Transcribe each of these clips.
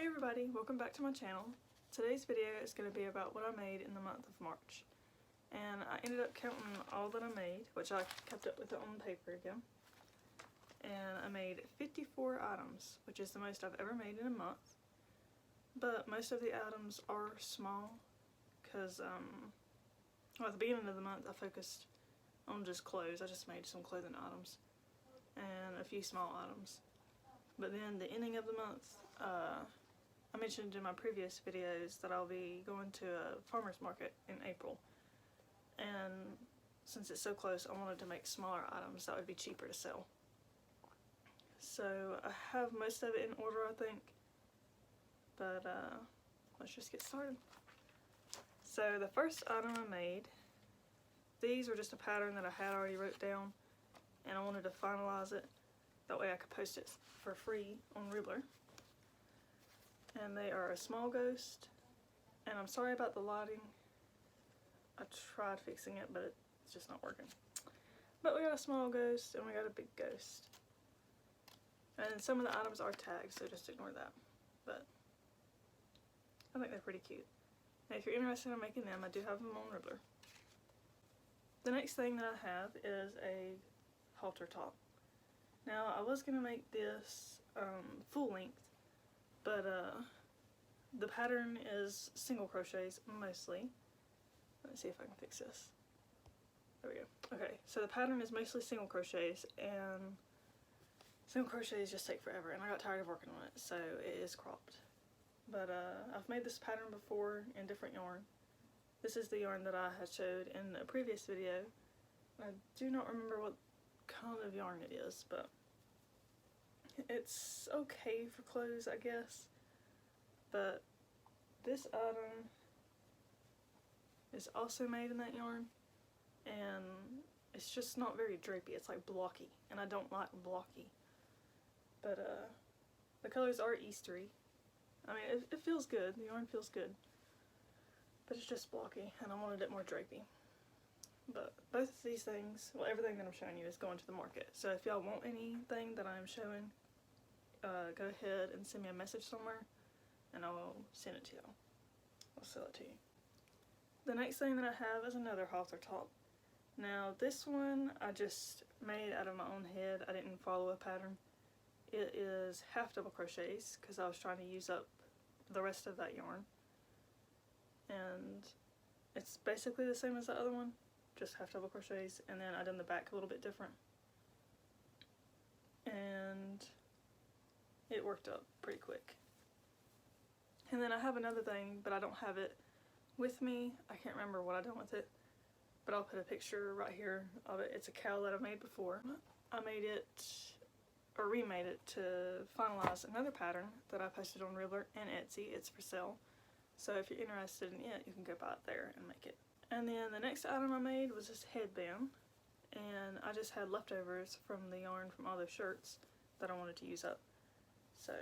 everybody, welcome back to my channel. Today's video is going to be about what I made in the month of March. And I ended up counting all that I made, which I kept up with it on paper again. And I made 54 items, which is the most I've ever made in a month. But most of the items are small, because at the beginning of the month I focused on just clothes. I just made some clothing items and a few small items. But then the ending of the month, I mentioned in my previous videos that I'll be going to a farmer's market in April. And since it's so close, I wanted to make smaller items that would be cheaper to sell. So I have most of it in order, I think. But let's just get started. So the first item I made, these were just a pattern that I had already wrote down, and I wanted to finalize it. That way I could post it for free on Ribbler. And they are a small ghost, and I'm sorry about the lighting. I tried fixing it, but it's just not working. But we got a small ghost and we got a big ghost. And some of the items are tagged, so just ignore that. But I think they're pretty cute. And if you're interested in making them, I do have them on Ribbler. The next thing that I have is a halter top. Now, I was going to make this full length, but the pattern is single crochets mostly. Let me see if I can fix this. There we go. Okay, so the pattern is mostly single crochets, and single crochets just take forever, and I got tired of working on it, so it is cropped. But I've made this pattern before in different yarn. This is the yarn that I had showed in a previous video. I do not remember what kind of yarn it is, but it's okay for clothes, I guess. But this item is also made in that yarn, and it's just not very drapey. It's like blocky, and I don't like blocky. But the colors are Eastery. I mean, it feels good. The yarn feels good, but it's just blocky, and I wanted it more drapey. But both of these things, well, everything that I'm showing you is going to the market. So if y'all want anything that I'm showing, go ahead and send me a message somewhere, and I will send it to y'all. I'll sell it to you. The next thing that I have is another halter top. Now this one I just made out of my own head. I didn't follow a pattern. It is half double crochets because I was trying to use up the rest of that yarn. And it's basically the same as the other one, just half double crochets, and then I done the back a little bit different. And it worked up pretty quick. And then I have another thing, but I don't have it with me. I can't remember what I done with it, but I'll put a picture right here of it. It's a cowl that I made before. I made it, or remade it, to finalize another pattern that I posted on Ribbler and Etsy. It's for sale. So if you're interested in it, you can go buy it there and make it. And then the next item I made was this headband, and I just had leftovers from the yarn from all those shirts that I wanted to use up. So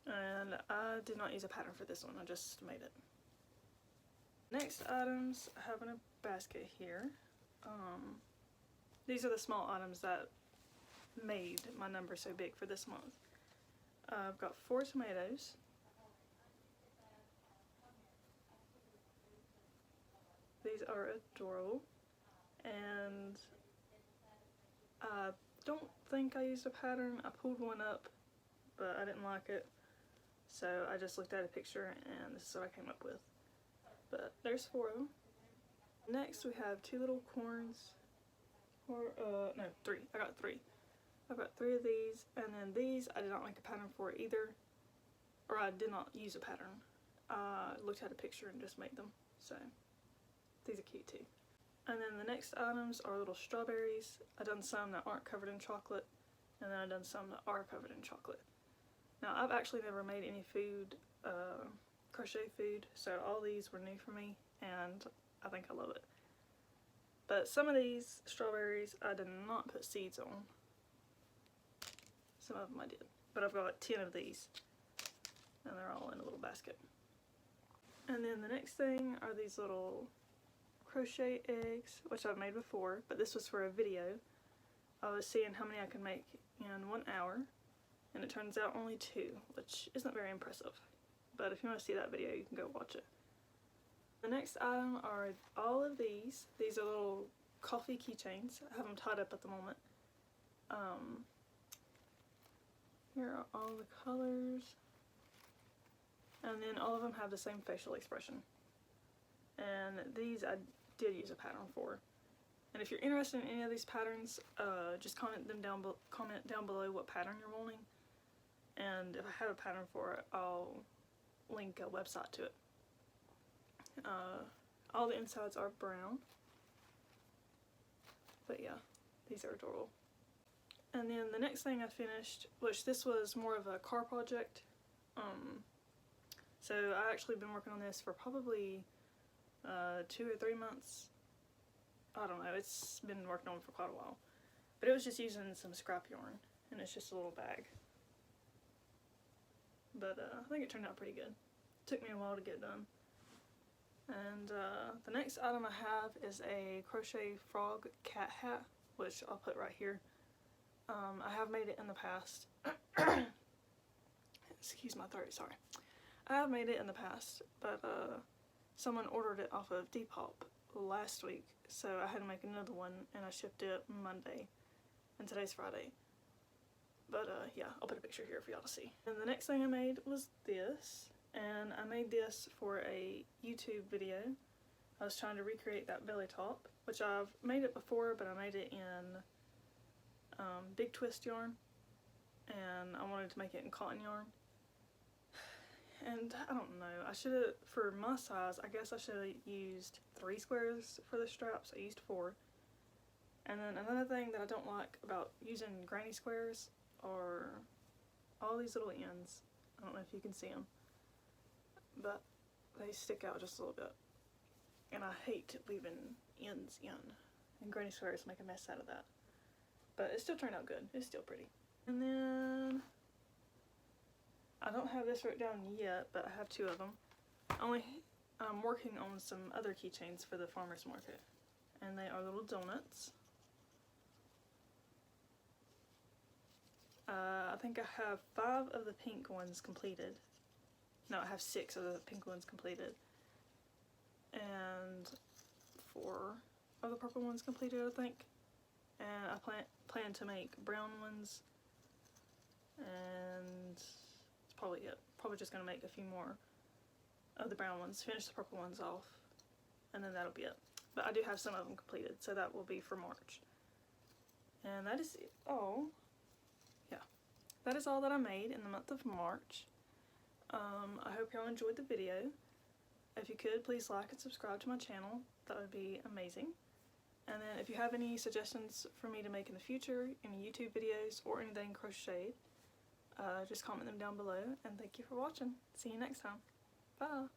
and I did not use a pattern for this one, I just made it. Next items I have in a basket here. These are the small items that made my number so big for this month. I've got 4 tomatoes. These are adorable, and I don't think I used a pattern. I pulled one up, but I didn't like it, so I just looked at a picture and this is what I came up with. But there's 4 of them. Next we have 2 little corns, or no, 3. I got 3. I've got 3 of these, and then these I did not make a pattern for either, or I did not use a pattern. I looked at a picture and just made them, so these are cute too. And then the next items are little strawberries. I done some that aren't covered in chocolate, and then I done some that are covered in chocolate. Now I've actually never made any food, crochet food, so all these were new for me, and I think I love it. But some of these strawberries I did not put seeds on. Some of them I did. But I've got 10 of these, and they're all in a little basket. And then the next thing are these little crochet eggs, which I've made before, but this was for a video. I was seeing how many I could make in 1 hour, and it turns out only 2, which isn't very impressive. But if you want to see that video, you can go watch it. The next item are all of these. These are little coffee keychains. I have them tied up at the moment. Here are all the colors. And then all of them have the same facial expression. And these I did use a pattern for. And if you're interested in any of these patterns, just comment down below what pattern you're wanting. And if I have a pattern for it, I'll link a website to it. All the insides are brown. But yeah, these are adorable. And then the next thing I finished, which this was more of a car project. So I actually been working on this for probably 2 or 3 months. I don't know, it's been working on it for quite a while. But it was just using some scrap yarn, and it's just a little bag. But I think it turned out pretty good. Took me a while to get done. And the next item I have is a crochet frog cat hat, which I'll put right here. I have made it in the past. Excuse my throat, sorry. I have made it in the past, but someone ordered it off of Depop last week, so I had to make another one, and I shipped it Monday, and today's Friday. But yeah, I'll put a picture here for y'all to see. And the next thing I made was this, and I made this for a YouTube video. I was trying to recreate that belly top, which I've made it before, but I made it in big twist yarn, and I wanted to make it in cotton yarn. And I don't know, I should have, for my size, I guess I should have used 3 squares for the straps. I used 4. And then another thing that I don't like about using granny squares are all these little ends. I don't know if you can see them, but they stick out just a little bit. And I hate leaving ends in. And granny squares make a mess out of that. But it still turned out good. It's still pretty. And then I don't have this written down yet, but I have 2 of them. I'm working on some other keychains for the farmer's market, and they are little donuts. I think I have 5 of the pink ones completed. No, I have 6 of the pink ones completed, and 4 of the purple ones completed, I think. And I plan to make brown ones, and that's probably it. Probably just gonna make a few more of the brown ones, finish the purple ones off, and then that'll be it. But I do have some of them completed, so that will be for March. And that is all. Yeah, that is all that I made in the month of March. I hope y'all enjoyed the video. If you could, please like and subscribe to my channel. That would be amazing. And then if you have any suggestions for me to make in the future, any YouTube videos or anything crocheted, just comment them down below. And thank you for watching. See you next time. Bye.